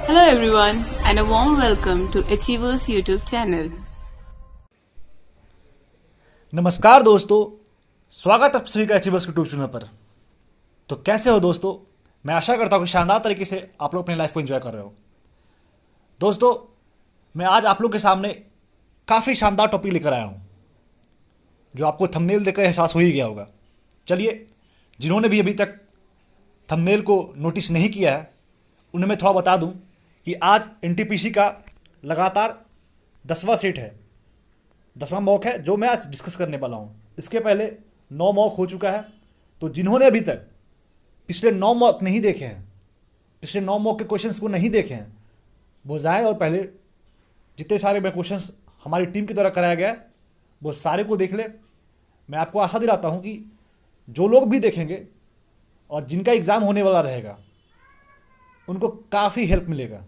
Hello everyone and a warm welcome to Achievers YouTube channel. नमस्कार दोस्तों, स्वागत है आप सभी का अचीवर्स के यूट्यूब चैनल पर। तो कैसे हो दोस्तों? मैं आशा करता हूँ कि शानदार तरीके से आप लोग अपनी लाइफ को एंजॉय कर रहे हो। दोस्तों, मैं आज आप लोग के सामने काफ़ी शानदार टॉपिक लेकर आया हूँ, जो आपको थंबनेल देखकर एहसास हो ही गया होगा। चलिए, जिन्होंने भी अभी तक थंबनेल को नोटिस नहीं किया है उन्हें मैं थोड़ा बता दूं कि आज एनटीपीसी का लगातार 10वां सेट है, 10वां मॉक है जो मैं आज डिस्कस करने वाला हूं। इसके पहले 9 मॉक हो चुका है। तो जिन्होंने अभी तक पिछले 9 मॉक नहीं देखे हैं, पिछले 9 मॉक के क्वेश्चंस को नहीं देखे हैं, वो जाएं और पहले जितने सारे मैं क्वेश्चंस हमारी टीम की द्वारा कराया गया है वो सारे को देख ले। मैं आपको आशा दिलाता हूं कि जो लोग भी देखेंगे और जिनका एग्ज़ाम होने वाला रहेगा उनको काफ़ी हेल्प मिलेगा।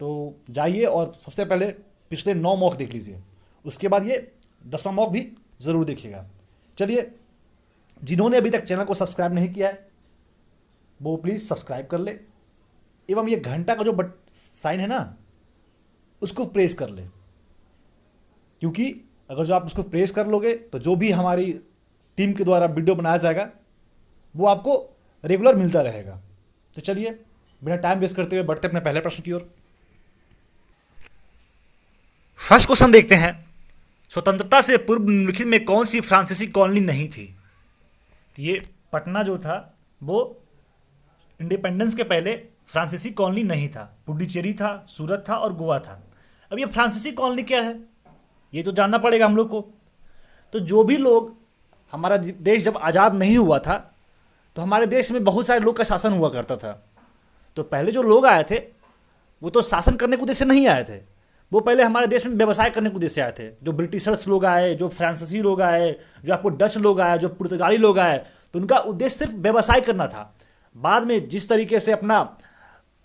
तो जाइए और सबसे पहले पिछले 9 मॉक देख लीजिए, उसके बाद ये 10वां मॉक भी ज़रूर देखिएगा। चलिए, जिन्होंने अभी तक चैनल को सब्सक्राइब नहीं किया है वो प्लीज़ सब्सक्राइब कर ले, एवं ये घंटा का जो साइन है ना उसको प्रेस कर ले, क्योंकि अगर जो आप उसको प्रेस कर लोगे तो जो भी हमारी टीम के द्वारा वीडियो बनाया जाएगा वो आपको रेगुलर मिलता रहेगा। तो चलिए, बिना टाइम वेस्ट करते हुए बढ़ते अपने पहले प्रश्न की ओर। फर्स्ट क्वेश्चन देखते हैं, स्वतंत्रता से पूर्व निम्नलिखित में कौन सी फ्रांसीसी कॉलोनी नहीं थी? ये पटना जो था वो इंडिपेंडेंस के पहले फ्रांसीसी कॉलोनी नहीं था। पुडुचेरी था, सूरत था और गोवा था। अब ये फ्रांसीसी कॉलोनी क्या है ये तो जानना पड़ेगा हम लोग को। तो जो भी लोग, हमारा देश जब आज़ाद नहीं हुआ था तो हमारे देश में बहुत सारे लोग का शासन हुआ करता था। तो पहले जो लोग आए थे वो तो शासन करने के उद्देश्य से नहीं आए थे, वो पहले हमारे देश में व्यवसाय करने के उद्देश्य से आए थे। जो ब्रिटिशर्स लोग आए, जो फ्रांसीसी लोग आए, जो आपको डच लोग आए, जो पुर्तगाली लोग आए, तो उनका उद्देश्य सिर्फ व्यवसाय करना था। बाद में जिस तरीके से अपना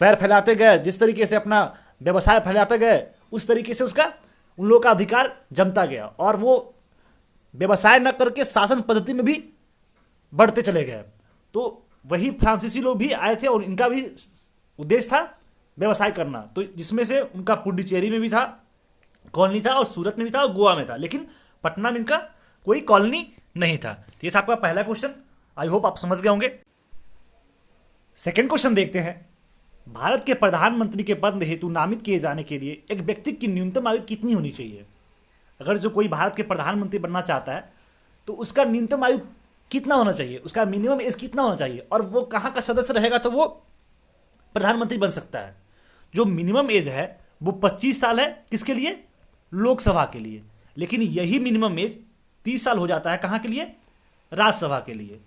पैर फैलाते गए, जिस तरीके से अपना व्यवसाय फैलाते गए, उस तरीके से उसका उन लोगों का अधिकार जमता गया और वो व्यवसाय न करके शासन पद्धति में भी बढ़ते चले गए। तो वही फ्रांसीसी लोग भी आए थे और इनका भी उद्देश्य था व्यवसाय करना। तो जिसमें से उनका पुडुचेरी में भी था, कॉलोनी था, और सूरत में भी था और गोवा में था, लेकिन पटना में इनका कोई कॉलोनी नहीं था। तो ये था आपका पहला क्वेश्चन। आई होप आप समझ गए होंगे। सेकेंड क्वेश्चन देखते हैं, भारत के प्रधानमंत्री के पद हेतु नामित किए जाने के लिए एक व्यक्ति की न्यूनतम आयु कितनी होनी चाहिए? अगर जो कोई भारत के प्रधानमंत्री बनना चाहता है तो उसका न्यूनतम आयु कितना होना चाहिए, उसका मिनिमम एज कितना होना चाहिए, और वो कहाँ का सदस्य रहेगा तो वो प्रधानमंत्री बन सकता है। जो मिनिमम एज है वो 25 साल है, किसके लिए? लोकसभा के लिए। लेकिन यही मिनिमम एज 30 साल हो जाता है कहाँ के लिए? राज्यसभा के लिए।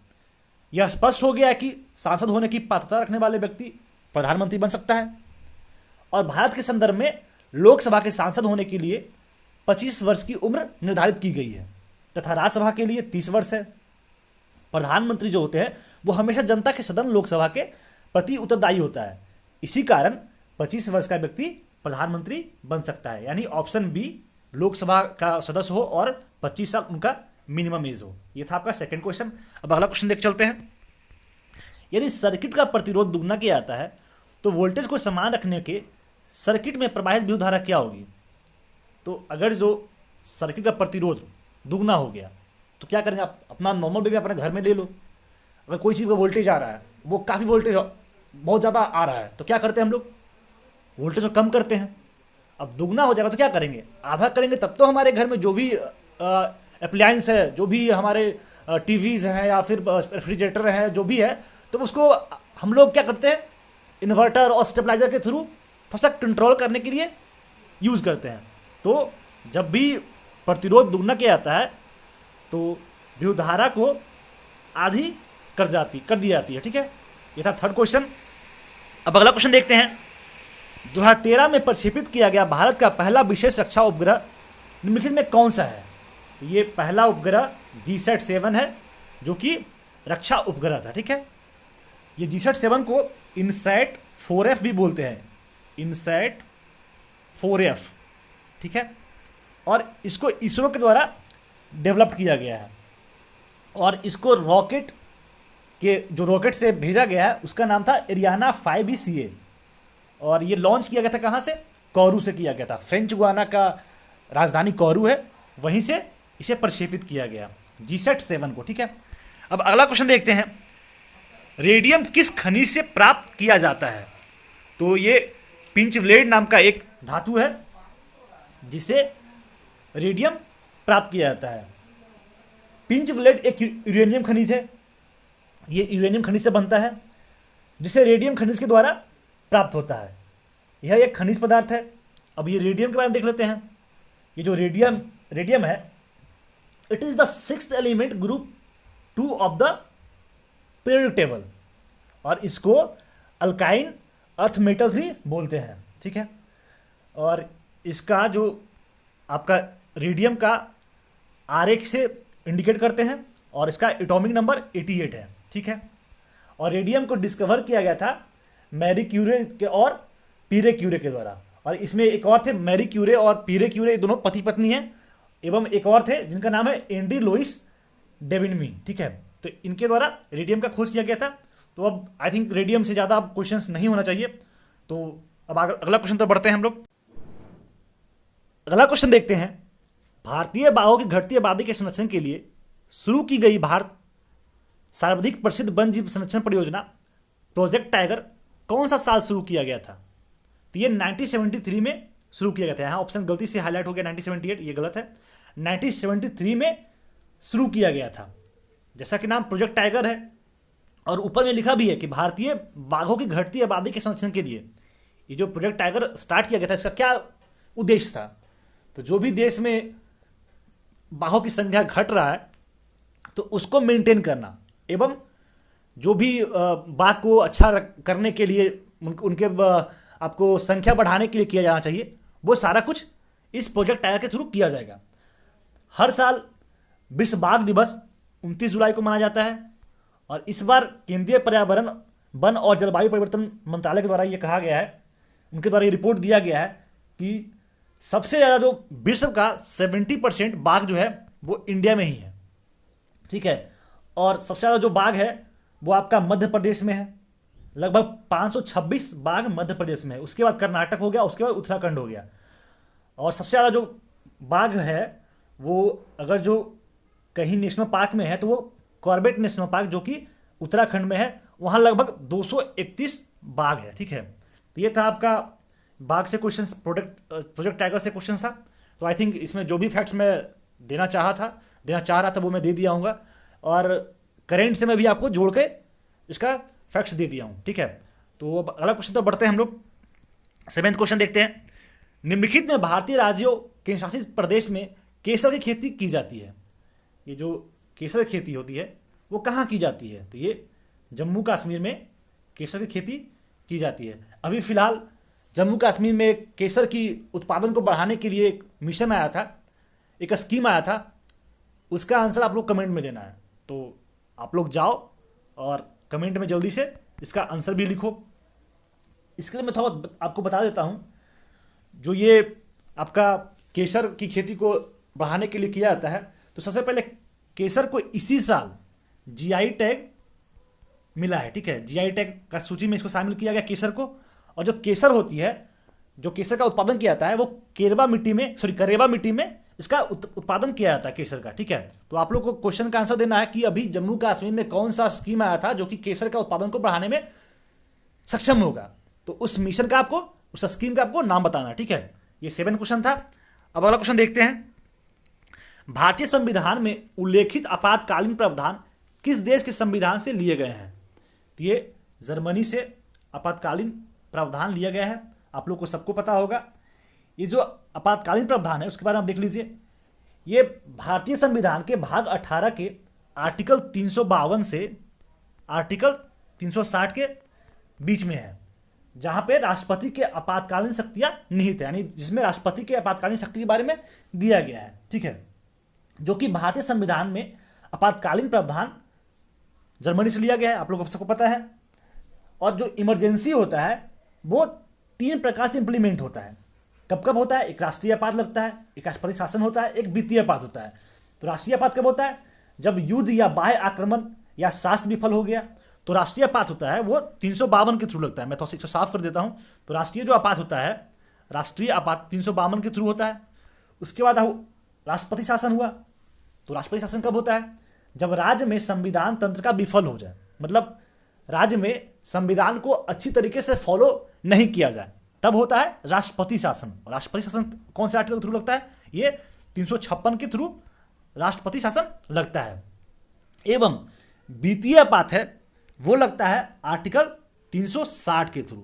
यह स्पष्ट हो गया है कि सांसद होने की पात्रता रखने वाले व्यक्ति प्रधानमंत्री बन सकता है। और भारत के संदर्भ में लोकसभा के सांसद होने के लिए 25 वर्ष की उम्र निर्धारित की गई है तथा राज्यसभा के लिए 30 वर्ष है। प्रधानमंत्री जो होते हैं वो हमेशा जनता के सदन लोकसभा के प्रति उत्तरदायी होता है। इसी कारण 25 वर्ष का व्यक्ति प्रधानमंत्री बन सकता है, यानी ऑप्शन बी लोकसभा का सदस्य हो और 25 साल उनका मिनिमम एज हो। ये था आपका सेकंड क्वेश्चन। अब अगला क्वेश्चन देख चलते हैं। यदि सर्किट का प्रतिरोध दुगना किया जाता है तो वोल्टेज को समान रखने के सर्किट में प्रवाहित विद्युत धारा क्या होगी? तो अगर जो सर्किट का प्रतिरोध दुगना हो गया तो क्या करेंगे? आप अपना नॉर्मल बेबी अपने घर में ले लो। अगर कोई चीज़ का वोल्टेज आ रहा है, वो काफ़ी वोल्टेज बहुत ज़्यादा आ रहा है, तो क्या करते हैं हम लोग? वोल्टेज को कम करते हैं। अब दुगना हो जाएगा तो क्या करेंगे? आधा करेंगे, तब तो हमारे घर में जो भी अप्लायंस है, जो भी हमारे टीवीज़ हैं या फिर रेफ्रिजरेटर है, जो भी है, तो उसको हम लोग क्या करते हैं? इन्वर्टर और स्टेबलाइजर के थ्रू थोड़ा कंट्रोल करने के लिए यूज़ करते हैं। तो जब भी प्रतिरोध दुगना किया जाता है तो विद्युत धारा को आधी कर दी जाती है। ठीक है, ये था थर्ड क्वेश्चन। अब अगला क्वेश्चन देखते हैं। 2013 में प्रक्षेपित किया गया भारत का पहला विशेष रक्षा उपग्रह निम्नलिखित में कौन सा है? ये पहला उपग्रह GSAT-7 है, जो कि रक्षा उपग्रह था। ठीक है, ये GSAT-7 को इनसैट 4F भी बोलते हैं, इनसैट 4F। ठीक है, और इसको इसरो के द्वारा डेवलप किया गया है और इसको रॉकेट के जो रॉकेट से भेजा गया है उसका नाम था एरियाना 5BCA और ये लॉन्च किया गया था कहाँ से? कोरू से किया गया था। फ्रेंच गुयाना का राजधानी कोरू है, वहीं से इसे प्रक्षेपित किया गया GSAT-7 को। ठीक है, अब अगला क्वेश्चन देखते हैं, रेडियम किस खनिज से प्राप्त किया जाता है? तो ये पिंचब्लेड नाम का एक धातु है जिसे रेडियम प्राप्त किया जाता है। पिंचब्लेड एक यूरेनियम खनिज है, ये यूरेनियम खनिज से बनता है जिसे रेडियम खनिज के द्वारा प्राप्त होता है। यह एक खनिज पदार्थ है। अब ये रेडियम के बारे में देख लेते हैं। ये जो रेडियम है, it is the 6th element group 2 of the periodic table, और इसको अल्काइन अर्थ मेटल्स भी बोलते हैं। ठीक है, और इसका जो आपका रेडियम का आरेख से इंडिकेट करते हैं, और इसका एटॉमिक नंबर 88 है। ठीक है, और रेडियम को डिस्कवर किया गया था मैरी क्यूरे के और पीरे क्यूरे के द्वारा, और इसमें एक और थे, मैरी क्यूरे और पीरे क्यूरे दोनों पति पत्नी हैं, एवं एक और थे जिनका नाम है एंड्री लुइस डेविनमी। ठीक है, तो इनके द्वारा रेडियम का खोज किया गया था। तो अब आई थिंक रेडियम से ज़्यादा अब क्वेश्चंस नहीं होना चाहिए। तो अब अगला क्वेश्चन तो बढ़ते हैं हम लोग। अगला क्वेश्चन देखते हैं, भारतीय बाघों की घटती आबादी के संरक्षण के लिए शुरू की गई भारत सर्वाधिक प्रसिद्ध वन जीव संरक्षण परियोजना प्रोजेक्ट टाइगर कौन सा साल शुरू किया गया था? तो ये 1973 में शुरू किया गया था। यहाँ ऑप्शन गलती से हाईलाइट हो गया 1978, ये गलत है। 1973 में शुरू किया गया था। जैसा कि नाम प्रोजेक्ट टाइगर है, और ऊपर में लिखा भी है कि भारतीय बाघों की घटती आबादी के संरक्षण के लिए ये जो प्रोजेक्ट टाइगर स्टार्ट किया गया था, इसका क्या उद्देश्य था? तो जो भी देश में बाघों की संख्या घट रहा है तो उसको मेंटेन करना, एवं जो भी बाघ को अच्छा करने के लिए उनके आपको संख्या बढ़ाने के लिए किया जाना चाहिए, वो सारा कुछ इस प्रोजेक्ट टाइगर के थ्रू किया जाएगा। हर साल विश्व बाघ दिवस 29 जुलाई को मनाया जाता है, और इस बार केंद्रीय पर्यावरण, वन और जलवायु परिवर्तन मंत्रालय के द्वारा ये कहा गया है, उनके द्वारा ये रिपोर्ट दिया गया है कि सबसे ज़्यादा जो विश्व का 70% बाघ जो है वो इंडिया में ही है। ठीक है, और सबसे ज़्यादा जो बाघ है वो आपका मध्य प्रदेश में है, लगभग 526 बाघ मध्य प्रदेश में है। उसके बाद कर्नाटक हो गया, उसके बाद उत्तराखंड हो गया। और सबसे ज़्यादा जो बाघ है वो अगर जो कहीं नेशनल पार्क में है तो वो कॉर्बेट नेशनल पार्क जो कि उत्तराखंड में है, वहाँ लगभग 231 बाघ है। ठीक है, तो ये था आपका बाघ से क्वेश्चन, प्रोजेक्ट टाइगर से क्वेश्चन था। तो आई थिंक इसमें जो भी फैक्ट्स मैं देना चाह रहा था वो मैं दे दिया हूँ, और करेंट से मैं भी आपको जोड़ के इसका फैक्ट्स दे दिया हूँ। ठीक है, तो अब अगला क्वेश्चन तो बढ़ते हैं हम लोग। 7th क्वेश्चन देखते हैं, निम्नलिखित में भारतीय राज्यों केंद्र शासित प्रदेश में केसर की खेती की जाती है। ये जो केसर की खेती होती है वो कहाँ की जाती है? तो ये जम्मू कश्मीर में केसर की खेती की जाती है। अभी फिलहाल जम्मू कश्मीर में केसर की उत्पादन को बढ़ाने के लिए एक मिशन आया था, एक स्कीम आया था, उसका आंसर आप लोग कमेंट में देना है। तो आप लोग जाओ और कमेंट में जल्दी से इसका आंसर भी लिखो। इसके लिए मैं थोड़ा आपको बता देता हूँ, जो ये आपका केसर की खेती को बढ़ाने के लिए किया जाता है, तो सबसे पहले केसर को इसी साल जीआई टैग मिला है। ठीक है, जीआई टैग का सूची में इसको शामिल किया गया केसर को। और जो केसर होती है, जो केसर का उत्पादन किया जाता है वो करेबा मिट्टी में इसका उत्पादन किया जाता है केसर का। ठीक है, तो आप लोग को क्वेश्चन का आंसर देना है कि अभी जम्मू कश्मीर में कौन सा स्कीम आया था जो कि केसर का उत्पादन को बढ़ाने में सक्षम होगा, तो उस मिशन का आपको, उस स्कीम का आपको नाम बताना है। ठीक है, ये 7 क्वेश्चन था। अब अगला क्वेश्चन देखते हैं, भारतीय संविधान में उल्लेखित आपातकालीन प्रावधान किस देश के संविधान से लिए गए हैं? तो ये जर्मनी से आपातकालीन प्रावधान लिया गया है, आप लोग को सबको पता होगा। ये जो आपातकालीन प्रावधान है उसके बारे में आप देख लीजिए। ये भारतीय संविधान के भाग 18 के आर्टिकल 352 से आर्टिकल 360 के बीच में है, जहां पे राष्ट्रपति के आपातकालीन शक्तियां निहित है, यानी जिसमें राष्ट्रपति के आपातकालीन शक्ति के बारे में दिया गया है। ठीक है, जो कि भारतीय संविधान में आपातकालीन प्रावधान जर्मनी से लिया गया है, आप लोगों को सबको पता है। और जो इमरजेंसी होता है वो 3 प्रकार से इंप्लीमेंट होता है। कब कब होता है? एक राष्ट्रीय आपात लगता है, एक राष्ट्रपति शासन होता है, एक वित्तीय आपात होता है। तो राष्ट्रीय आपात कब होता है? जब युद्ध या बाह्य आक्रमण या शास्त्र विफल हो गया, तो राष्ट्रीय आपात होता है वो 352 के थ्रू लगता है। मैं थोड़ा सा साफ कर देता हूं। तो राष्ट्रीय जो आपात होता है, राष्ट्रीय आपात 352 के थ्रू होता है। उसके बाद राष्ट्रपति शासन हुआ। तो राष्ट्रपति शासन कब होता है? जब राज्य में संविधान तंत्र का विफल हो जाए, मतलब राज्य में संविधान को अच्छी तरीके से फॉलो नहीं किया जाए, तब होता है राष्ट्रपति शासन। राष्ट्रपति शासन कौन से आर्टिकल के थ्रू लगता है? ये 356 के थ्रू राष्ट्रपति शासन लगता है। एवं वित्तीय आपात है वो लगता है आर्टिकल 360 के थ्रू।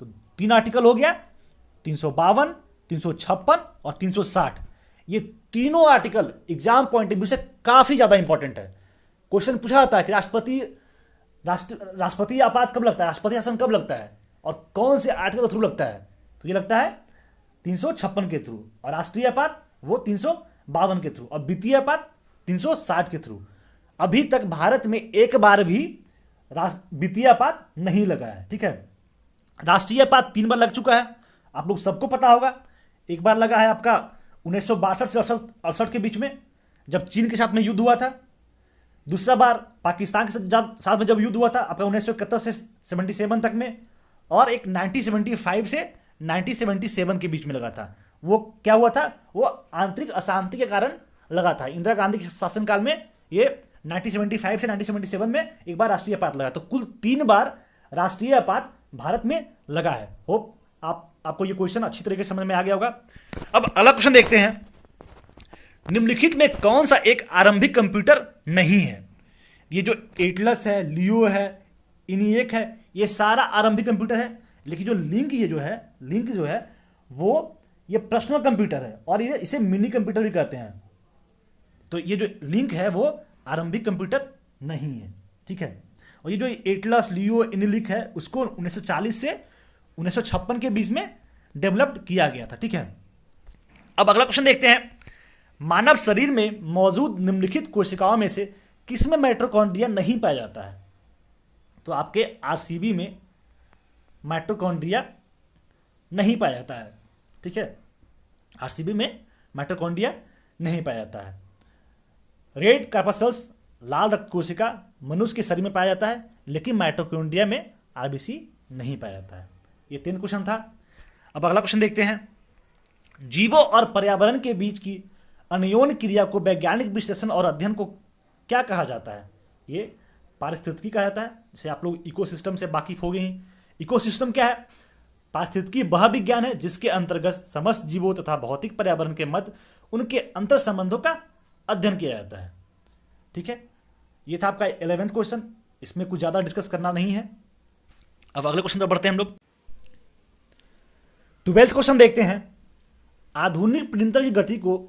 तो 3 आर्टिकल हो गया, 352, 356 और 360। ये तीनों article exam point of view से काफी ज्यादा इंपॉर्टेंट है। क्वेश्चन पूछा जाता है कि राष्ट्रपति आपात कब लगता है, राष्ट्रपति शासन कब लगता है और कौन से आर्टिकल के थ्रू लगता है? तो ये लगता है 356 के थ्रू, और राष्ट्रीय आपात वो 352 के थ्रू, और वित्तीय आपात 360 के थ्रू। अभी तक भारत में एक बार भी वित्तीय आपात नहीं लगा है। ठीक है, राष्ट्रीय आपात 3 बार लग चुका है, आप लोग सबको पता होगा। एक बार लगा है आपका 1962 से 68 के बीच में, जब चीन के साथ में युद्ध हुआ था। दूसरा बार पाकिस्तान के साथ में जब युद्ध हुआ था आपका 1971 से 77 तक में, और एक 1975 से 1977 के बीच में लगा था। वो क्या हुआ था? वो आंतरिक अशांति के कारण लगा था। इंदिरा गांधी के शासनकाल में ये 1975 से 1977 में एक बार राष्ट्रीय आपात लगा। तो कुल 3 बार राष्ट्रीय आपात भारत में लगा है। होप आपको ये क्वेश्चन अच्छी तरीके से समझ में आ गया होगा। अब अगला क्वेश्चन देखते हैं, निम्नलिखित में कौन सा एक आरंभिक कंप्यूटर नहीं है? ये जो एटलस है, लियो है, इनिएक है, ये सारा आरंभिक कंप्यूटर है। लेकिन जो लिंक जो है वो ये पर्सनल कंप्यूटर है, और ये इसे मिनी कंप्यूटर भी कहते हैं। तो ये जो लिंक है वो आरंभिक कंप्यूटर नहीं है। ठीक है, और ये जो एटलस, लियो, इनिलिक है उसको 1940 से 1956 के बीच में डेवलप किया गया था। ठीक है, अब अगला क्वेश्चन देखते हैं, मानव शरीर में मौजूद निम्नलिखित कोशिकाओं में से किसमें माइटोकॉन्ड्रिया नहीं पाया जाता है? तो आपके आरसीबी में माइटोकॉन्ड्रिया नहीं पाया जाता है। ठीक है, आरसीबी में माइटोकॉन्ड्रिया नहीं पाया जाता है। रेड कार्पसल्स, लाल रक्त कोशिका मनुष्य के शरीर में पाया जाता है, लेकिन माइटोकॉन्ड्रिया में आरबीसी नहीं पाया जाता है। ये 3 क्वेश्चन था। अब अगला क्वेश्चन देखते हैं, जीवों और पर्यावरण के बीच की अन्योन्य क्रिया को वैज्ञानिक विश्लेषण और अध्ययन को क्या कहा जाता है? ये पारिस्थितिकी कहा जाता है। जैसे आप लोग इकोसिस्टम से वाकिफ हो गए हैं। इकोसिस्टम क्या है? पारिस्थितिकी वह विज्ञान है जिसके अंतर्गत समस्त जीवों तथा भौतिक पर्यावरण के मध्य उनके अंतर संबंधों का अध्ययन किया जाता है। ठीक है, ये था आपका 11वां क्वेश्चन। इसमें कुछ ज्यादा डिस्कस करना नहीं है। अब अगले क्वेश्चन पर बढ़ते हैं हम लोग। 12वां क्वेश्चन देखते हैं, आधुनिक प्रिंटर की गति को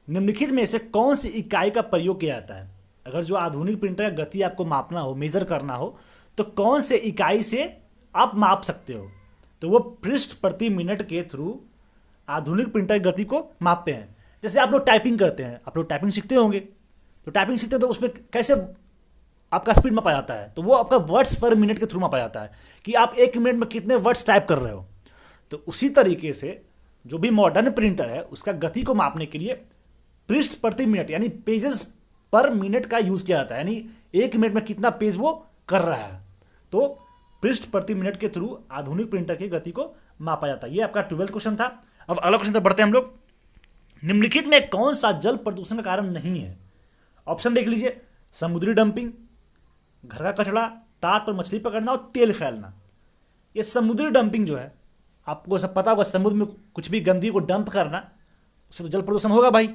निम्नलिखित में से कौन सी इकाई का प्रयोग किया जाता है? अगर जो आधुनिक प्रिंटर का गति आपको मापना हो, मेजर करना हो, तो कौन से इकाई से आप माप सकते हो? तो वो पृष्ठ प्रति मिनट के थ्रू आधुनिक प्रिंटर की गति को मापते हैं। जैसे आप लोग टाइपिंग करते हैं, आप लोग टाइपिंग सीखते होंगे, तो टाइपिंग सीखते हैं तो उसमें कैसे आपका स्पीड मापा जाता है? तो वो आपका वर्ड्स पर मिनट के थ्रू मापा जाता है कि आप 1 मिनट में कितने वर्ड्स टाइप कर रहे हो। तो उसी तरीके से जो भी मॉडर्न प्रिंटर है उसका गति को मापने के लिए पृष्ठ प्रति मिनट यानी पेजेस पर मिनट का यूज किया जाता है, यानी 1 मिनट में कितना पेज वो कर रहा है। तो पृष्ठ प्रति मिनट के थ्रू आधुनिक प्रिंटर की गति को मापा जाता है। ये आपका 12वां क्वेश्चन था। अब अगला क्वेश्चन तक बढ़ते हैं हम लोग। निम्नलिखित में कौन सा जल प्रदूषण का कारण नहीं है? ऑप्शन देख लीजिए, समुद्री डंपिंग, घर का कचरा, तार पर मछली पकड़ना और तेल फैलना। ये समुद्री डंपिंग जो है, आपको सब पता होगा, समुद्र में कुछ भी गंदगी को डंप करना, उससे तो जल प्रदूषण होगा भाई।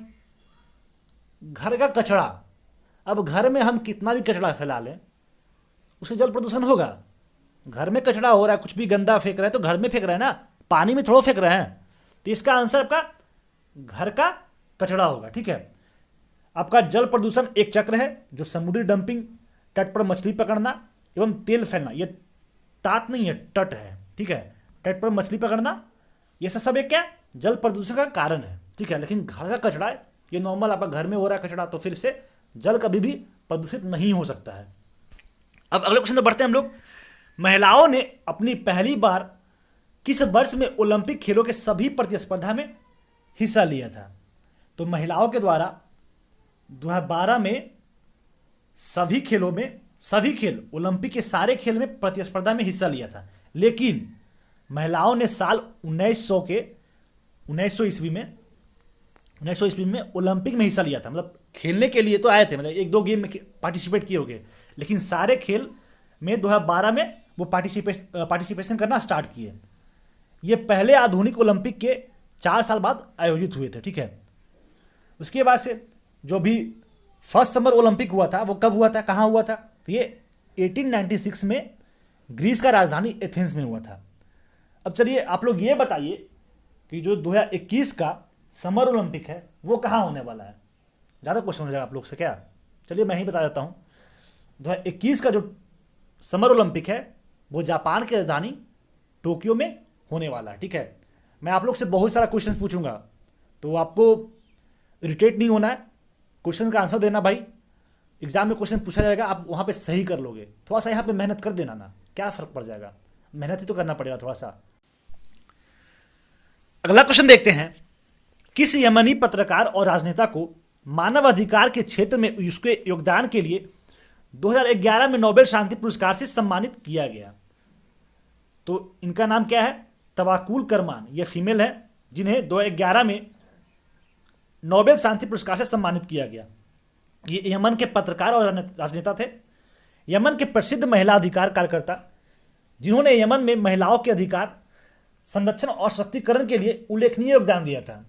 घर का कचरा, अब घर में हम कितना भी कचरा फैला लें उससे जल प्रदूषण होगा। घर में कचरा हो रहा है, कुछ भी गंदा फेंक रहे हैं तो घर में फेंक रहे हैं ना, पानी में थोड़ा फेंक रहे हैं। तो इसका आंसर आपका घर का कचरा होगा। ठीक है, आपका जल प्रदूषण एक चक्र है जो समुद्री डंपिंग, तट पर मछली पकड़ना एवं तेल फैलना, ये तात नहीं है, तट है। ठीक है, तट पर मछली पकड़ना, ये सब एक क्या जल प्रदूषण का कारण है। ठीक है, लेकिन घर का कचरा ये नॉर्मल आपका घर में हो रहा है कचरा, तो फिर इससे जल कभी भी प्रदूषित नहीं हो सकता है। अब अगले क्वेश्चन पर बढ़ते हैं हम लोग। महिलाओं ने अपनी पहली बार किस वर्ष में ओलंपिक खेलों के सभी प्रतिस्पर्धा में हिस्सा लिया था? तो महिलाओं के द्वारा 2012 में सभी खेलों में सभी खेल, ओलंपिक के सारे खेल में प्रतिस्पर्धा में हिस्सा लिया था, लेकिन महिलाओं ने साल 1900 ईस्वी में ओलंपिक में हिस्सा लिया था। मतलब खेलने के लिए तो आए थे, मतलब एक दो गेम में पार्टिसिपेट किए होंगे, लेकिन सारे खेल में 2012 में वो पार्टिसिपेशन करना स्टार्ट किए। ये पहले आधुनिक ओलंपिक के 4 साल बाद आयोजित हुए थे, ठीक है। उसके बाद से जो भी फर्स्ट समर ओलंपिक हुआ था वो कब हुआ था, कहाँ हुआ था, तो ये 1896 में ग्रीस का राजधानी एथेंस में हुआ था। अब चलिए आप लोग ये बताइए कि जो 2021 का समर ओलंपिक है वो कहाँ होने वाला है। ज़्यादा क्वेश्चन हो जाएगा आप लोग से क्या, चलिए मैं ही बता देता हूँ। 2021 का जो समर ओलंपिक है वो जापान की राजधानी टोक्यो में होने वाला है, ठीक है। मैं आप लोग से बहुत सारा क्वेश्चन पूछूंगा, तो आपको इरिटेट नहीं होना है, क्वेश्चन का आंसर देना भाई। एग्जाम में क्वेश्चन पूछा जाएगा, आप वहाँ पे सही कर लोगे, थोड़ा सा यहाँ पे मेहनत कर देना ना, क्या फ़र्क पड़ जाएगा, मेहनत ही तो करना पड़ेगा थोड़ा सा। अगला क्वेश्चन देखते हैं, किस यमनी पत्रकार और राजनेता को मानवाधिकार के क्षेत्र में उसके योगदान के लिए 2011 में नोबेल शांति पुरस्कार से सम्मानित किया गया। तो इनका नाम क्या है, तवाकुल करमान, ये फीमेल है जिन्हें 2011 में नोबेल शांति पुरस्कार से सम्मानित किया गया। ये यमन के पत्रकार और राजनेता थे, यमन के प्रसिद्ध महिला अधिकार कार्यकर्ता, जिन्होंने यमन में महिलाओं के अधिकार संरक्षण और सशक्तिकरण के लिए उल्लेखनीय योगदान दिया था।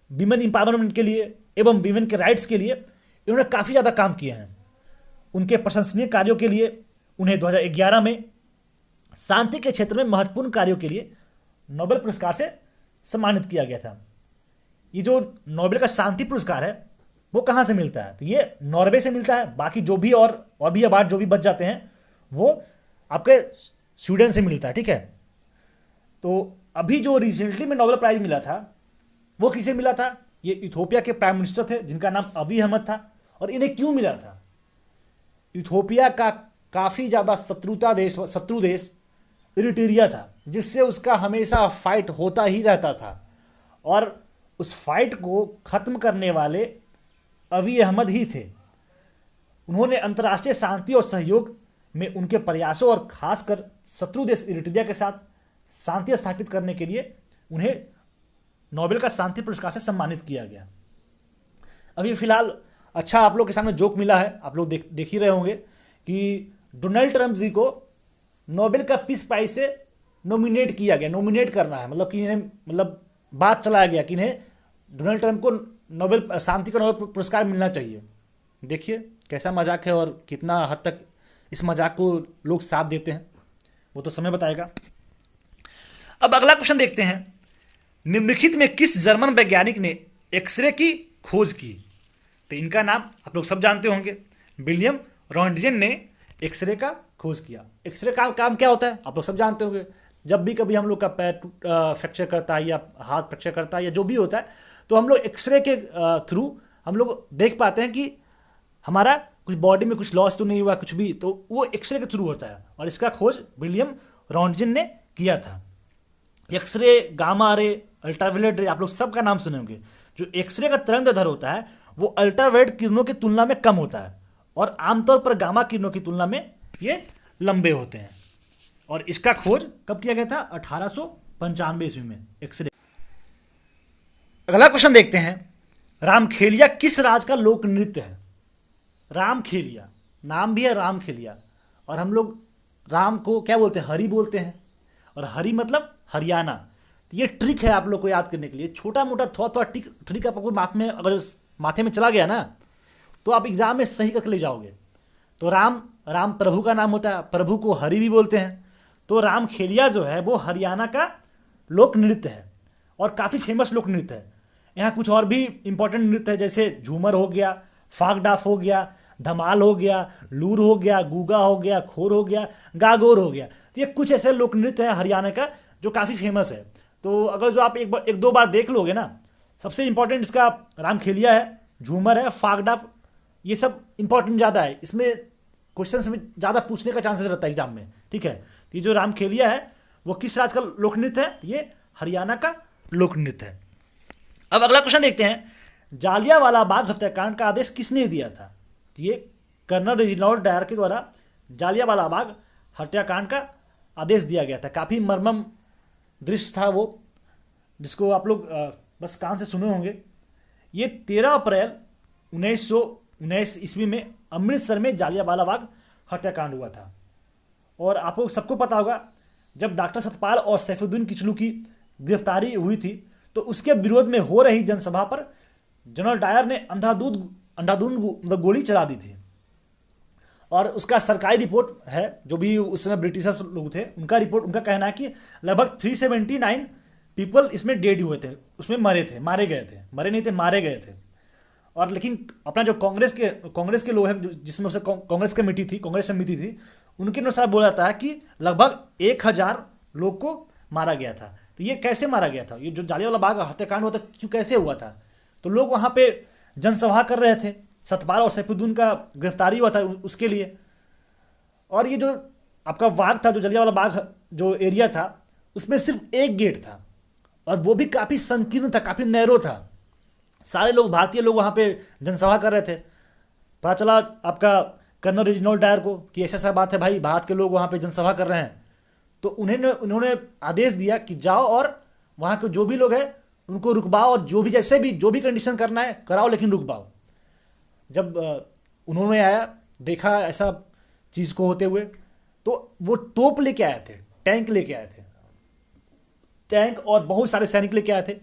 विमेन इंपावरमेंट के लिए एवं विमेन के राइट्स के लिए इन्होंने काफ़ी ज़्यादा काम किए हैं। उनके प्रशंसनीय कार्यों के लिए उन्हें 2011 में शांति के क्षेत्र में महत्वपूर्ण कार्यों के लिए नोबेल पुरस्कार से सम्मानित किया गया था। ये जो नोबेल का शांति पुरस्कार है वो कहाँ से मिलता है, तो ये नॉर्वे से मिलता है। बाकी जो भी और भी अवार्ड जो भी बच जाते हैं वो आपके स्वीडन से मिलता है, ठीक है। तो अभी जो रिसेंटली में नोबेल प्राइज मिला था वो किसे मिला था, ये इथोपिया के प्राइम मिनिस्टर थे जिनका नाम अबी अहमद था। और इन्हें क्यों मिला था, इथोपिया का काफ़ी ज़्यादा शत्रु देश इरिट्रिया था, जिससे उसका हमेशा फाइट होता ही रहता था, और उस फाइट को ख़त्म करने वाले अबी अहमद ही थे। उन्होंने अंतर्राष्ट्रीय शांति और सहयोग में उनके प्रयासों और खासकर शत्रु देश इरिट्रिया के साथ शांति स्थापित करने के लिए उन्हें नोबेल का शांति पुरस्कार से सम्मानित किया गया। अभी फिलहाल अच्छा आप लोग के सामने जोक मिला है, आप लोग देख ही रहे होंगे कि डोनाल्ड ट्रंप जी को नोबेल का पीस प्राइज से नॉमिनेट किया गया। नॉमिनेट करना है मतलब कि इन्हें, मतलब बात चलाया गया कि इन्हें डोनाल्ड ट्रंप को नोबेल शांति का नोबेल पुरस्कार मिलना चाहिए। देखिए कैसा मजाक है और कितना हद तक इस मजाक को लोग साथ देते हैं, वो तो समय बताएगा। अब अगला क्वेश्चन देखते हैं, निम्नलिखित में किस जर्मन वैज्ञानिक ने एक्सरे की खोज की। तो इनका नाम आप लोग सब जानते होंगे, विलियम रॉन्टजेन ने एक्सरे का खोज किया। एक्सरे का काम क्या होता है आप लोग सब जानते होंगे। जब भी कभी हम लोग का पैर फ्रैक्चर करता है या हाथ फ्रैक्चर करता है या जो भी होता है, तो हम लोग एक्सरे के थ्रू हम लोग देख पाते हैं कि हमारा कुछ बॉडी में कुछ लॉस तो नहीं हुआ कुछ भी, तो वो एक्सरे के थ्रू होता है। और इसका खोज विलियम रॉन्टजेन ने किया था। एक्सरे, गामा रे, अल्ट्रावायलेट रे, आप लोग सबका नाम सुने होंगे। जो एक्सरे का तरंगदैर्ध्य होता है वो अल्ट्रावायलेट किरणों की तुलना में कम होता है, और आमतौर पर गामा किरणों की तुलना में ये लंबे होते हैं। और इसका खोज कब किया गया था, 1895 ईस्वी में एक्सरे। अगला क्वेश्चन देखते हैं, रामखेलिया किस राज्य का लोक नृत्य है। रामखेलिया नाम भी है रामखेलिया, और हम लोग राम को क्या बोलते हैं, हरि बोलते हैं, और हरि मतलब हरियाणा। तो ये ट्रिक है आप लोग को याद करने के लिए, छोटा मोटा थोड़ा ट्रिक आपको माथे में चला गया ना तो आप एग्जाम में सही करके ले जाओगे। तो राम प्रभु का नाम होता है, प्रभु को हरि भी बोलते हैं। तो रामखेलिया जो है वो हरियाणा का लोक नृत्य है और काफ़ी फेमस लोक नृत्य है। यहाँ कुछ और भी इंपॉर्टेंट नृत्य है, जैसे झूमर हो गया, फाग डाफ हो गया, धमाल हो गया, लूर हो गया, गूगा हो गया, खोर हो गया, गागोर हो गया। तो ये कुछ ऐसे लोक नृत्य है हरियाणा का जो काफ़ी फेमस है। तो अगर जो आप एक दो बार देख लोगे ना, सबसे इंपॉर्टेंट इसका रामखेलिया है, झूमर है, फाग डाफ, ये सब इंपॉर्टेंट ज़्यादा है। इसमें क्वेश्चन में ज़्यादा पूछने का चांसेस रहता है एग्जाम में, ठीक है। तो ये जो रामखेलिया है वो किस राज्य का लोक नृत्य है, ये हरियाणा का लोक नृत्य है। अब अगला क्वेश्चन देखते हैं, जालियांवाला बाग हत्याकांड का आदेश किसने दिया था। ये कर्नल रेजिनाल्ड डायर के द्वारा जालियांवाला बाग हत्याकांड का आदेश दिया गया था। काफ़ी मर्मम दृश्य था वो, जिसको आप लोग बस कान से सुने होंगे। ये 13 अप्रैल 1919 ईस्वी में अमृतसर में जालियांवाला बाग हत्याकांड हुआ था। और आप लोग सबको पता होगा, जब डॉक्टर सतपाल और सैफुद्दीन किचलू की गिरफ्तारी हुई थी तो उसके विरोध में हो रही जनसभा पर जनरल डायर ने अंधाधुंध मतलब गोली चला दी थी। और उसका सरकारी रिपोर्ट है, जो भी उस समय ब्रिटिशर्स लोग थे उनका रिपोर्ट, उनका कहना है कि लगभग 379 पीपल इसमें डेड हुए थे, उसमें मारे नहीं थे, मारे गए थे। और लेकिन अपना जो कांग्रेस के लोग हैं, जिसमें उसे कांग्रेस समिति थी, उनके अनुसार बोला जाता है कि लगभग 1000 लोग को मारा गया था। तो ये कैसे मारा गया था, ये जो जालियांवाला बाग हत्याकांड हुआ था क्यों, कैसे हुआ था? तो लोग वहां पे जनसभा कर रहे थे, सतपाल और सैफुद्दीन का गिरफ्तारी हुआ था उसके लिए। और ये जो आपका बाग था, जो जालियांवाला बाग जो एरिया था, उसमें सिर्फ एक गेट था और वो भी काफ़ी संकीर्ण था, काफ़ी नैरो था। सारे लोग, भारतीय लोग वहाँ पे जनसभा कर रहे थे। पता चला आपका कर्नल रेजिनाल्ड डायर को कि ऐसा ऐसा बात है भाई, भारत के लोग वहाँ पे जनसभा कर रहे हैं। तो उन्होंने आदेश दिया कि जाओ और वहाँ के जो भी लोग हैं उनको रुकवाओ, और जो भी कंडीशन करना है कराओ, लेकिन रुकवाओ। जब उन्होंने आया, देखा ऐसा चीज़ को होते हुए, तो वो तोप लेके आए थे, टैंक लेके आए थे, टैंक और बहुत सारे सैनिक लेके आए थे।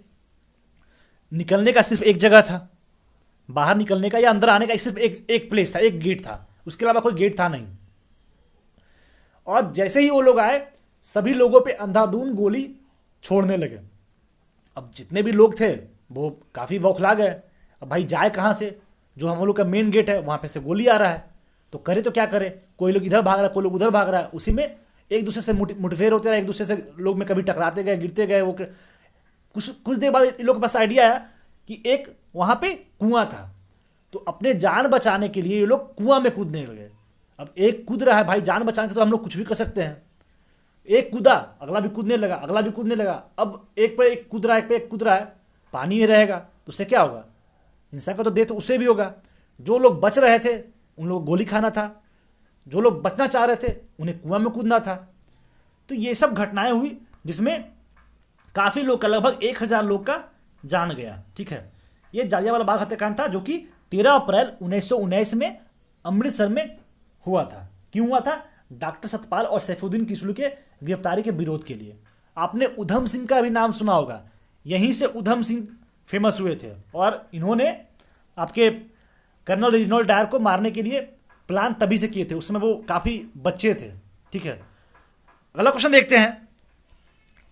निकलने का सिर्फ एक जगह था, बाहर निकलने का या अंदर आने का सिर्फ एक प्लेस था, एक गेट था, उसके अलावा कोई गेट था नहीं। और जैसे ही वो लोग आए, सभी लोगों पे अंधाधुंध गोली छोड़ने लगे। अब जितने भी लोग थे वो काफ़ी बौखला गए। अब भाई जाए कहाँ से, जो हम लोग का मेन गेट है वहाँ पे से गोली आ रहा है, तो करे तो क्या करे? कोई लोग इधर भाग रहा है, कोई लोग उधर भाग रहा है, उसी में एक दूसरे से मुठभेड़ होते रहे, एक दूसरे से लोग में कभी टकराते गए, गिरते गए। वो कुछ देर बाद इन लोग के पास आइडिया आया कि एक वहाँ पे कुआं था, तो अपने जान बचाने के लिए ये लोग कुआं में कूदने लगे। अब एक कूद रहा है भाई, जान बचाने के तो हम लोग कुछ भी कर सकते हैं। एक कूदा, अगला भी कूदने लगा, अगला भी कूदने लगा। अब एक पे एक कूद रहा है, एक पे एक कूद रहा है, पानी में रहेगा तो उससे क्या होगा? इंसान का तो डेथ उससे भी होगा। जो लोग बच रहे थे उन लोगों को गोली खाना था, जो लोग बचना चाह रहे थे उन्हें कुआं में कूदना था। तो ये सब घटनाएं हुई जिसमें काफ़ी लोग का, लगभग 1000 लोग का जान गया। ठीक है, ये जालियांवाला बाग हत्याकांड था, जो कि 13 अप्रैल 1919 में अमृतसर में हुआ था। क्यों हुआ था? डॉक्टर सतपाल और सैफुद्दीन किचलू के गिरफ्तारी के विरोध के लिए। आपने उधम सिंह का भी नाम सुना होगा, यहीं से उधम सिंह फेमस हुए थे। और इन्होंने आपके कर्नल रेजिनाल्ड डायर को मारने के लिए प्लान तभी से किए थे, उसमें वो काफ़ी बच्चे थे। ठीक है, अगला क्वेश्चन देखते हैं,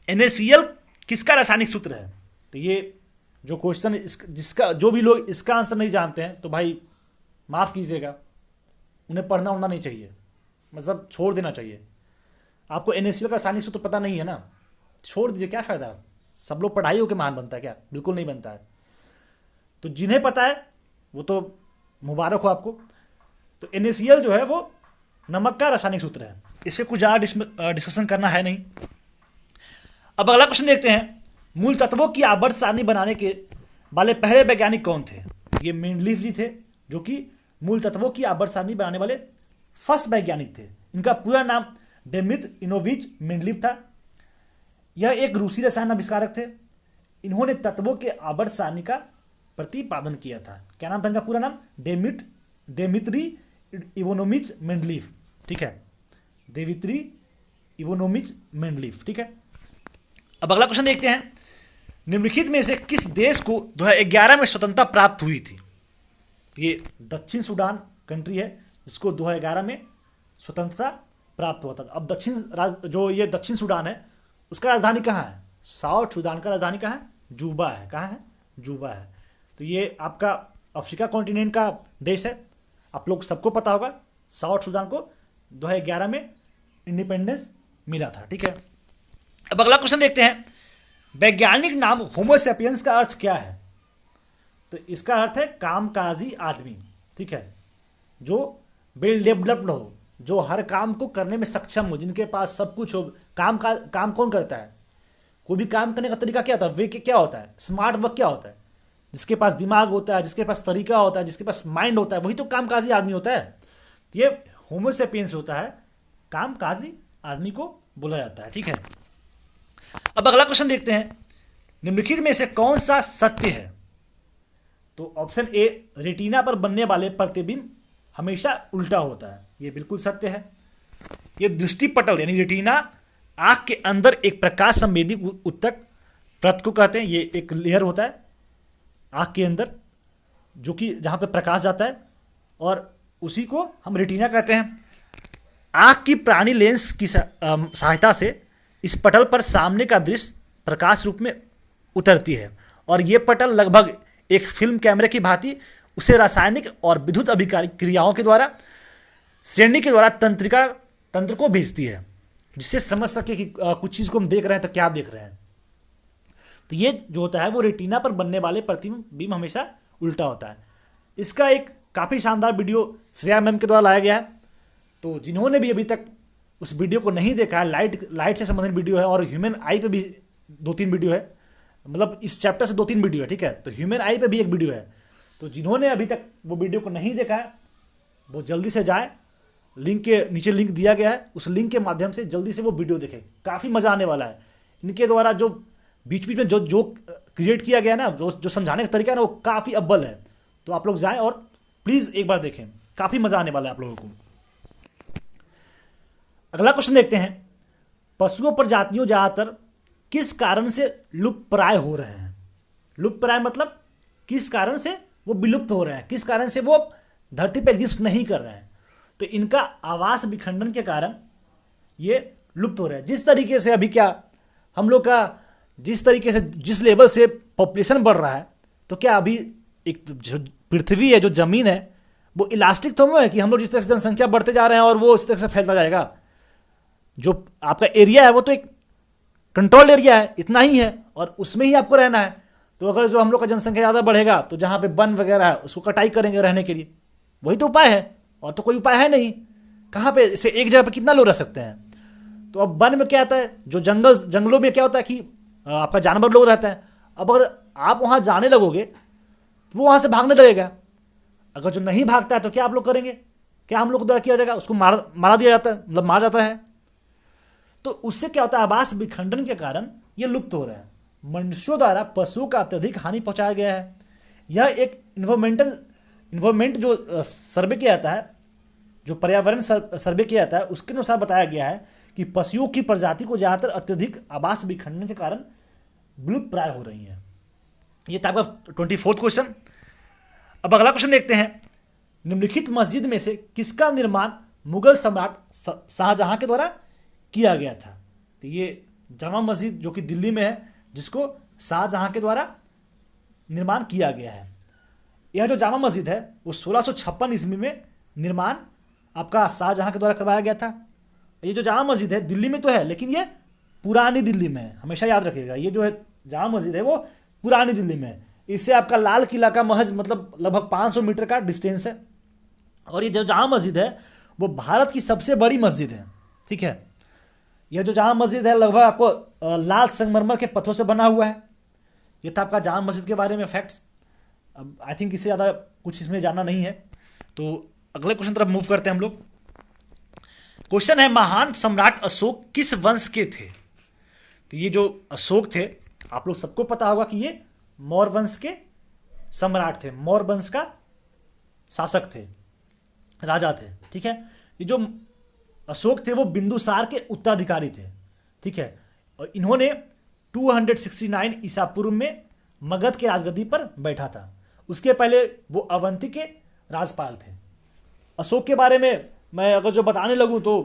NaCl किसका रासायनिक सूत्र है? तो ये जो क्वेश्चन जिसका जो भी लोग इसका आंसर नहीं जानते हैं तो भाई माफ़ कीजिएगा, उन्हें पढ़ना उड़ना नहीं चाहिए, मतलब छोड़ देना चाहिए। आपको NaCl का रासायनिक सूत्र पता नहीं है ना, छोड़ दीजिए, क्या फ़ायदा। सब लोग पढ़ाई होकर महान बनता है क्या? बिल्कुल नहीं बनता है। तो जिन्हें पता है वो तो मुबारक हो आपको। तो NaCl जो है वो नमक का रासायनिक सूत्र है, इससे कुछ ज़्यादा डिस्कशन करना है नहीं। अब अगला क्वेश्चन देखते हैं, मूल तत्वों की आवर्त सारणी बनाने के वाले पहले वैज्ञानिक कौन थे? ये मेंडलीफ जी थे, जो कि मूल तत्वों की आवर्त सारणी बनाने वाले फर्स्ट वैज्ञानिक थे। इनका पूरा नाम डेमित्र इनोविच मेंडलीफ था। यह एक रूसी रसायन आविष्कारक थे। इन्होंने तत्वों के आवर्त सारणी का प्रतिपादन किया था। क्या नाम था इनका पूरा नाम? देमित्री इवोनोविच मेंडलीफ। ठीक है, देमित्री इवोनोविच मेंडलीफ। ठीक है, अब अगला क्वेश्चन देखते हैं, निम्नलिखित में से किस देश को 2011 में स्वतंत्रता प्राप्त हुई थी? ये दक्षिण सूडान कंट्री है जिसको 2011 में स्वतंत्रता प्राप्त हुआ था। अब दक्षिण सूडान है, उसका राजधानी कहाँ है? साउथ सूडान का राजधानी कहाँ है? जूबा है। कहाँ है? जूबा है। तो ये आपका अफ्रीका कॉन्टिनेंट का देश है, आप लोग सबको पता होगा। साउथ सूडान को 2011 में इंडिपेंडेंस मिला था। ठीक है, अब अगला क्वेश्चन देखते हैं, वैज्ञानिक नाम होमो सैपियंस का अर्थ क्या है? तो इसका अर्थ है कामकाजी आदमी। ठीक है, जो वेल डेवलप्ड हो, जो हर काम को करने में सक्षम हो, जिनके पास सब कुछ हो। काम कौन करता है? कोई भी काम करने का तरीका क्या होता है? वे क्या होता है? स्मार्ट वर्क क्या होता है? जिसके पास दिमाग होता है, जिसके पास तरीका होता है, जिसके पास माइंड होता है, वही तो कामकाजी आदमी होता है। ये होमोसेपियंस होता है, कामकाजी आदमी को बोला जाता है। ठीक है, अब अगला क्वेश्चन देखते हैं, निम्नलिखित में से कौन सा सत्य है? तो ऑप्शन ए, रेटिना पर बनने वाले प्रतिबिंब हमेशा उल्टा होता है, ये बिल्कुल सत्य है। ये दृष्टि पटल यानी रेटिना आंख के अंदर एक प्रकाश संवेदी उत्तक परत को कहते हैं। ये एक लेयर होता है आंख के अंदर जो कि जहां पे प्रकाश जाता है, और उसी को हम रेटिना कहते हैं। आंख की प्राणी लेंस की सहायता से इस पटल पर सामने का दृश्य प्रकाश रूप में उतरती है, और यह पटल लगभग एक फिल्म कैमरे की भांति उसे रासायनिक और विद्युत अभिकारी क्रियाओं के द्वारा श्रेणी के द्वारा तंत्र को भेजती है, जिससे समझ सके कि कुछ चीज को हम देख रहे हैं तो क्या देख रहे हैं। तो ये जो होता है वो रेटिना पर बनने वाले प्रतिबिंब हमेशा उल्टा होता है। इसका एक काफ़ी शानदार वीडियो श्रेया मैम के द्वारा लाया गया है, तो जिन्होंने भी अभी तक उस वीडियो को नहीं देखा है, लाइट से संबंधित वीडियो है, और ह्यूमन आई पे भी 2-3 वीडियो है, मतलब इस चैप्टर से 2-3 वीडियो है। ठीक है, तो ह्यूमन आई पे भी एक वीडियो है, तो जिन्होंने अभी तक वो वीडियो को नहीं देखा है वो जल्दी से जाए, लिंक के नीचे लिंक दिया गया है, उस लिंक के माध्यम से जल्दी से वो वीडियो देखें, काफ़ी मज़ा आने वाला है। इनके द्वारा जो बीच बीच में जो क्रिएट किया गया ना, जो समझाने का तरीका है ना, वो काफ़ी अव्वल है। तो आप लोग जाएं और प्लीज़ एक बार देखें, काफ़ी मज़ा आने वाला है आप लोगों को। अगला क्वेश्चन देखते हैं, पशुओं प्रजातियों ज़्यादातर किस कारण से लुप्तप्राय हो रहे हैं? लुप्तप्राय मतलब किस कारण से वो विलुप्त हो रहे हैं, किस कारण से वो धरती पर एग्जिस्ट नहीं कर रहे हैं। तो इनका आवास विखंडन के कारण ये लुप्त हो रहे हैं। जिस तरीके से अभी क्या हम लोग का जिस तरीके से जिस लेवल से पॉपुलेशन बढ़ रहा है, तो क्या अभी एक जो पृथ्वी है, जो जमीन है, वो इलास्टिक तो है कि हम लोग जिस तरह से जनसंख्या बढ़ते जा रहे हैं और वो इस तरह से फैलता जाएगा। जो आपका एरिया है वो तो एक कंट्रोल्ड एरिया है, इतना ही है, और उसमें ही आपको रहना है। तो अगर जो हम लोग का जनसंख्या ज़्यादा बढ़ेगा तो जहाँ पे वन वगैरह है उसको कटाई करेंगे रहने के लिए, वही तो उपाय है, और तो कोई उपाय है नहीं। कहाँ पे इसे एक जगह पे कितना लोग रह सकते हैं? तो अब वन में क्या आता है, जो जंगलों में क्या होता है कि आपका जानवर लोग रहता है। अब अगर आप वहाँ जाने लगोगे तो वो वहाँ से भागने लगेगा। अगर जो नहीं भागता है तो क्या आप लोग करेंगे? क्या हम लोग द्वारा किया जाएगा? उसको मारा दिया जाता है, मतलब मारा जाता है। तो उससे क्या होता है, आवास विखंडन के कारण ये लुप्त हो रहा है। मनुष्यों द्वारा पशुओं का अत्यधिक हानि पहुंचाया गया है। यह एक इन्वायरमेंट जो सर्वे किया जाता है, जो पर्यावरण सर्वे किया जाता है, उसके अनुसार बताया गया है कि पशुओं की प्रजाति को ज़्यादातर अत्यधिक आवास विखंडन के कारण विलुप्त प्राय हो रही हैं। ये था आपका 24वां क्वेश्चन। अब अगला क्वेश्चन देखते हैं, निम्नलिखित मस्जिद में से किसका निर्माण मुगल सम्राट शाहजहां के द्वारा किया गया था? तो ये जामा मस्जिद जो कि दिल्ली में है, जिसको शाहजहां के द्वारा निर्माण किया गया है। यह जो जामा मस्जिद है वो 1656 ईस्वी में निर्माण आपका शाहजहां के द्वारा करवाया गया था। ये जो जामा मस्जिद है दिल्ली में तो है, लेकिन ये पुरानी दिल्ली में है, हमेशा याद रखिएगा। ये जो है जामा मस्जिद है वो पुरानी दिल्ली में है। इससे आपका लाल किला का महज मतलब लगभग 500 मीटर का डिस्टेंस है। और ये जो जामा मस्जिद है वो भारत की सबसे बड़ी मस्जिद है। ठीक है, यह जो जामा मस्जिद है लगभग आपको लाल संगमरमर के पत्थरों से बना हुआ है। ये था आपका जामा मस्जिद के बारे में फैक्ट्स। अब आई थिंक इससे ज़्यादा कुछ इसमें जानना नहीं है, तो अगले क्वेश्चन तरफ मूव करते हैं हम लोग। क्वेश्चन है, महान सम्राट अशोक किस वंश के थे? तो ये जो अशोक थे, आप लोग सबको पता होगा कि ये मौर्य वंश के सम्राट थे, मौर्य वंश का शासक थे, राजा थे। ठीक है, ये जो अशोक थे वो बिंदुसार के उत्तराधिकारी थे। ठीक है, और इन्होंने 269 ईसा पूर्व में मगध के राजगद्दी पर बैठा था। उसके पहले वो अवंती के राजपाल थे। अशोक के बारे में मैं अगर जो बताने लगूँ तो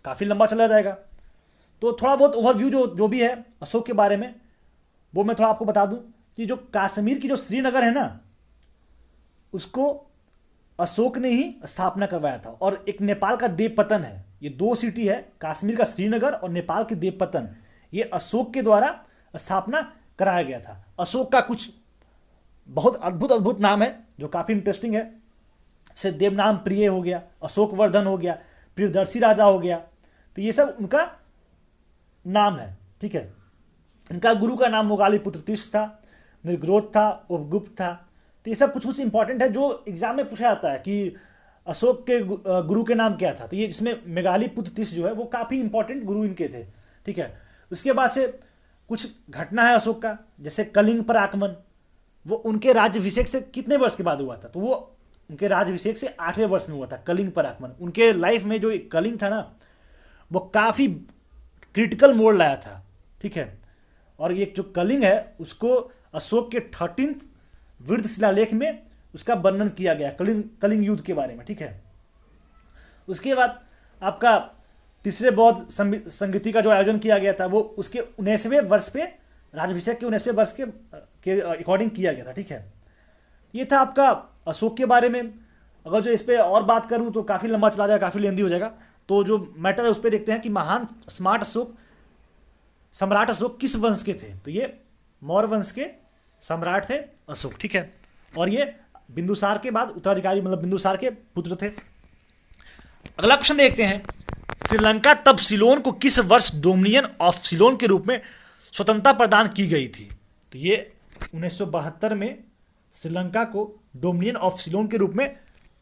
काफ़ी लंबा चला जाएगा, तो थोड़ा बहुत ओवरव्यू जो भी है अशोक के बारे में वो मैं थोड़ा आपको बता दूं कि जो कश्मीर की जो श्रीनगर है ना, उसको अशोक ने ही स्थापना करवाया था। और एक नेपाल का देवपतन है, ये 2 सिटी है, कश्मीर का श्रीनगर और नेपाल के देवपतन, ये अशोक के द्वारा स्थापना कराया गया था। अशोक का कुछ बहुत अद्भुत नाम है जो काफ़ी इंटरेस्टिंग है, जैसे देवनाम प्रिय हो गया, अशोक वर्धन हो गया, प्रियदर्शी राजा हो गया। तो ये सब उनका नाम है। ठीक है, इनका गुरु का नाम मोगाली पुत्र तीर्थ था, निर्ग्रोध था, उपगुप्त था। तो ये सब कुछ इंपॉर्टेंट है जो एग्जाम में पूछा जाता है कि अशोक के गुरु के नाम क्या था? तो ये इसमें मेघालीपुत्र तीस जो है वो काफी इंपॉर्टेंट गुरु इनके थे, ठीक है। उसके बाद से कुछ घटना है अशोक का, जैसे कलिंग पर आक्रमण, वो उनके राज्याभिषेक से कितने वर्ष के बाद हुआ था? तो वो उनके राज्याभिषेक से 8वें वर्ष में हुआ था कलिंग पर आक्रमण। उनके लाइफ में जो कलिंग था ना, वो काफी क्रिटिकल मोड़ लाया था, ठीक है। और ये जो कलिंग है उसको अशोक के 13th वृद्ध शिलालेख में उसका वर्णन किया गया, कलिंग युद्ध के बारे में, ठीक है। उसके बाद आपका तीसरे बौद्ध संगीति का जो आयोजन किया गया था वो उसके 19वें वर्ष पे, राज्याभिषेक के 19वें वर्ष के अकॉर्डिंग किया गया था, ठीक है। ये था आपका अशोक के बारे में। अगर जो इस पर और बात करूं तो काफ़ी लंबा चला जाएगा, काफ़ी लेंदी हो जाएगा। तो जो मैटर है उस पर देखते हैं कि महान स्मार्ट अशोक, सम्राट अशोक किस वंश के थे? तो ये मौर्य वंश के सम्राट थे अशोक, ठीक है। और ये बिंदुसार के बाद उत्तराधिकारी, मतलब बिंदुसार के पुत्र थे। अगला क्वेश्चन देखते हैं, श्रीलंका तब सिलोन को किस वर्ष डोमिनियन ऑफ सिलोन के रूप में स्वतंत्रता प्रदान की गई थी? तो ये 1972 में श्रीलंका को डोमिनियन ऑफ सिलोन के रूप में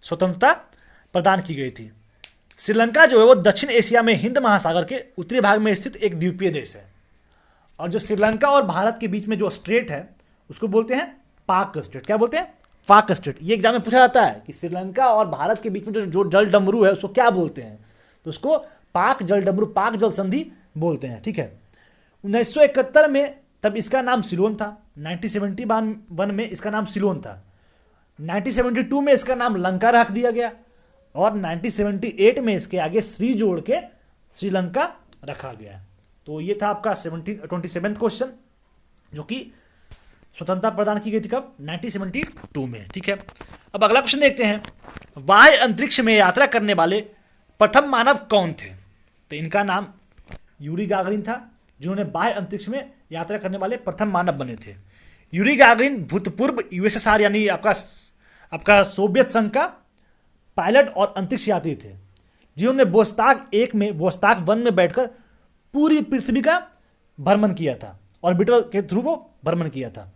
स्वतंत्रता प्रदान की गई थी। श्रीलंका जो है वो दक्षिण एशिया में हिंद महासागर के उत्तरी भाग में स्थित एक द्वीपीय देश है। और जो श्रीलंका और भारत के बीच में जो स्ट्रेट है उसको बोलते हैं पाक स्ट्रेट। क्या बोलते हैं? पाक स्ट्रेट। ये एग्जाम में पूछा जाता है कि श्रीलंका और भारत के बीच में जो जल डमरू है उसको क्या बोलते हैं? तो उसको पाक जल डमरू, पाक जल संधि बोलते हैं, ठीक है। 1971 में तब इसका नाम सिलोन था, 1971 में इसका नाम सिलोन था, 1972 में इसका नाम लंका रख दिया गया और 1978 में इसके आगे श्री जोड़ के श्रीलंका रखा गया। तो ये था आपका 27th क्वेश्चन, जो कि स्वतंत्रता प्रदान की गई थी कब? 1972 में, ठीक है। अब अगला क्वेश्चन देखते हैं, बाह्य अंतरिक्ष में यात्रा करने वाले प्रथम मानव कौन थे? तो इनका नाम यूरी गागरिन था, जिन्होंने बाह्य अंतरिक्ष में यात्रा करने वाले प्रथम मानव बने थे। यूरी गागरिन भूतपूर्व यूएसएसआर यानी आपका सोवियत संघ का पायलट और अंतरिक्ष यात्री थे, जिन्होंने वोस्ताक 1 में, वोस्ताक 1 में बैठकर पूरी पृथ्वी का भ्रमण किया था, ऑर्बिटर के थ्रू वो भ्रमण किया था।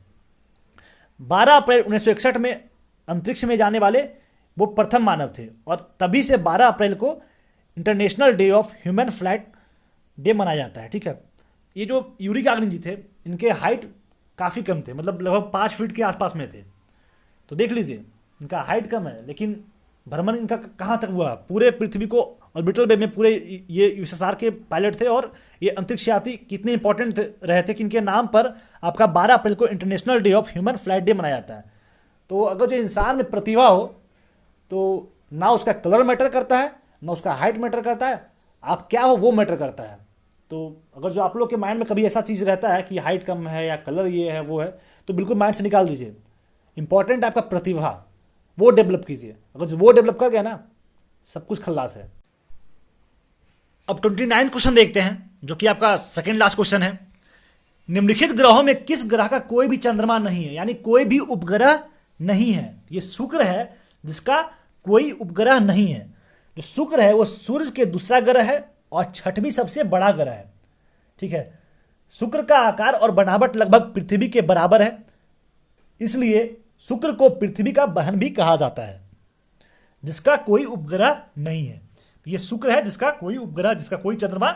12 अप्रैल 1961 में अंतरिक्ष में जाने वाले वो प्रथम मानव थे और तभी से 12 अप्रैल को international day of human flight day मनाया जाता है, ठीक है। ये जो यूरी गागरिन जी थे, इनके हाइट काफ़ी कम थे, मतलब लगभग 5 फीट के आसपास में थे। तो देख लीजिए, इनका हाइट कम है लेकिन भ्रमण इनका कहाँ तक हुआ? पूरे पृथ्वी को ऑर्बिटल वे में पूरे ये यूएसएसआर के पायलट थे। और ये अंतरिक्ष यात्री कितने इंपॉर्टेंट रहे थे कि इनके नाम पर आपका 12 अप्रैल को international day of human flight day मनाया जाता है। तो अगर जो इंसान में प्रतिभा हो तो ना उसका कलर मैटर करता है, ना उसका हाइट मैटर करता है, आप क्या हो वो मैटर करता है। तो अगर जो आप लोग के माइंड में कभी ऐसा चीज़ रहता है कि हाइट कम है या कलर ये है वो है, तो बिल्कुल माइंड से निकाल दीजिए। इंपॉर्टेंट है आपका प्रतिभा, वो डेवलप कीजिए। अगर वो डेवलप कर गया ना, सब कुछ खल्लास है। अब 29 क्वेश्चन देखते हैं, जो कि आपका सेकंड लास्ट क्वेश्चन है। निम्नलिखित ग्रहों में किस ग्रह का कोई भी चंद्रमा नहीं है, यानी कोई भी उपग्रह नहीं है? ये शुक्र है जिसका कोई उपग्रह नहीं है। जो शुक्र है वो सूर्य के दूसरा ग्रह है और 6वीं सबसे बड़ा ग्रह है, ठीक है। शुक्र का आकार और बनावट लगभग पृथ्वी के बराबर है, इसलिए शुक्र को पृथ्वी का बहन भी कहा जाता है, जिसका कोई उपग्रह नहीं है। ये शुक्र है जिसका कोई उपग्रह, जिसका कोई चंद्रमा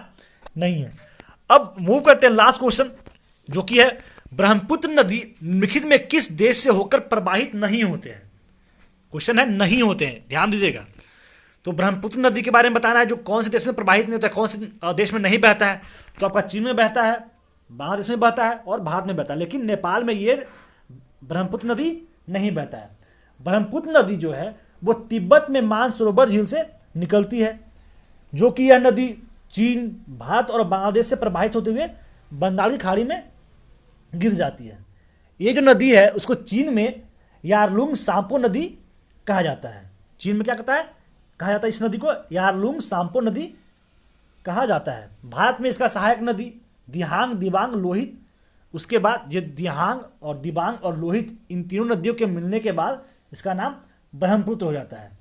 नहीं है। अब मूव करते हैं लास्ट क्वेश्चन, जो कि है ब्रह्मपुत्र नदी निम्नलिखित में किस देश से होकर प्रवाहित नहीं होते हैं? क्वेश्चन है नहीं होते हैं, ध्यान दीजिएगा। तो ब्रह्मपुत्र नदी के बारे में बताना है, जो कौन से देश में प्रवाहित नहीं होता है, कौन से देश में नहीं बहता है। तो आपका चीन में बहता है, बांग्लादेश में बहता है और भारत में बहता है, लेकिन नेपाल में ये ब्रह्मपुत्र नदी नहीं बहता है। ब्रह्मपुत्र नदी जो है वो तिब्बत में मानसरोवर झील से निकलती है, जो कि यह नदी चीन, भारत और बांग्लादेश से प्रवाहित होते हुए बंगाल की खाड़ी में गिर जाती है। ये जो नदी है उसको चीन में यारलुंग सांपो नदी कहा जाता है। चीन में क्या कहता है, कहा जाता है इस नदी को यारलुंग सांपो नदी कहा जाता है। भारत में इसका सहायक नदी दिहांग, दिबांग, लोहित, उसके बाद ये दिहांग और दिबांग और लोहित, इन तीनों नदियों के मिलने के बाद इसका नाम ब्रह्मपुत्र हो जाता है।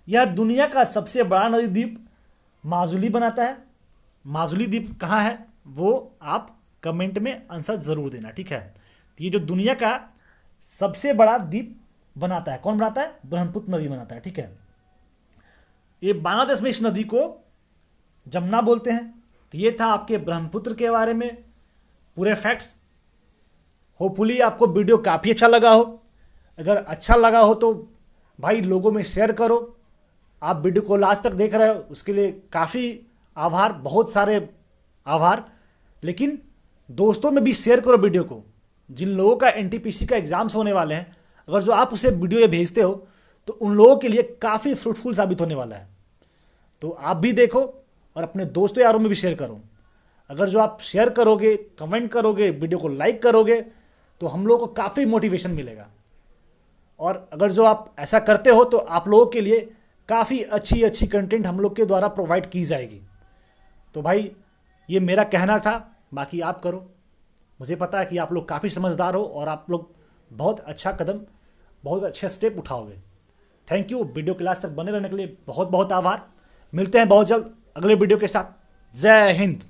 यह दुनिया का सबसे बड़ा नदी द्वीप माजुली बनाता है। माजुली द्वीप कहाँ है वो आप कमेंट में आंसर जरूर देना, ठीक है। ये जो दुनिया का सबसे बड़ा द्वीप बनाता है, कौन बनाता है? ब्रह्मपुत्र नदी बनाता है, ठीक है। ये बांग्लादेश में इस नदी को जमुना बोलते हैं। तो ये था आपके ब्रह्मपुत्र के बारे में पूरे फैक्ट्स। होपफुली आपको वीडियो काफ़ी अच्छा लगा हो। अगर अच्छा लगा हो तो भाई लोगों में शेयर करो। आप वीडियो को लास्ट तक देख रहे हो उसके लिए काफ़ी आभार, बहुत सारे आभार। लेकिन दोस्तों में भी शेयर करो वीडियो को। जिन लोगों का एनटीपीसी का एग्जाम्स होने वाले हैं, अगर जो आप उसे वीडियो ये भेजते हो तो उन लोगों के लिए काफ़ी फ्रूटफुल साबित होने वाला है। तो आप भी देखो और अपने दोस्तों यारों में भी शेयर करो। अगर जो आप शेयर करोगे, कमेंट करोगे, वीडियो को लाइक करोगे तो हम लोगों को काफ़ी मोटिवेशन मिलेगा। और अगर जो आप ऐसा करते हो तो आप लोगों के लिए काफ़ी अच्छी अच्छी कंटेंट हम लोग के द्वारा प्रोवाइड की जाएगी। तो भाई ये मेरा कहना था, बाकी आप करो। मुझे पता है कि आप लोग काफ़ी समझदार हो और आप लोग बहुत अच्छा कदम, बहुत अच्छे स्टेप उठाओगे। Thank you. वीडियो क्लास तक बने रहने के लिए बहुत बहुत आभार। मिलते हैं बहुत जल्द अगले वीडियो के साथ। जय हिंद।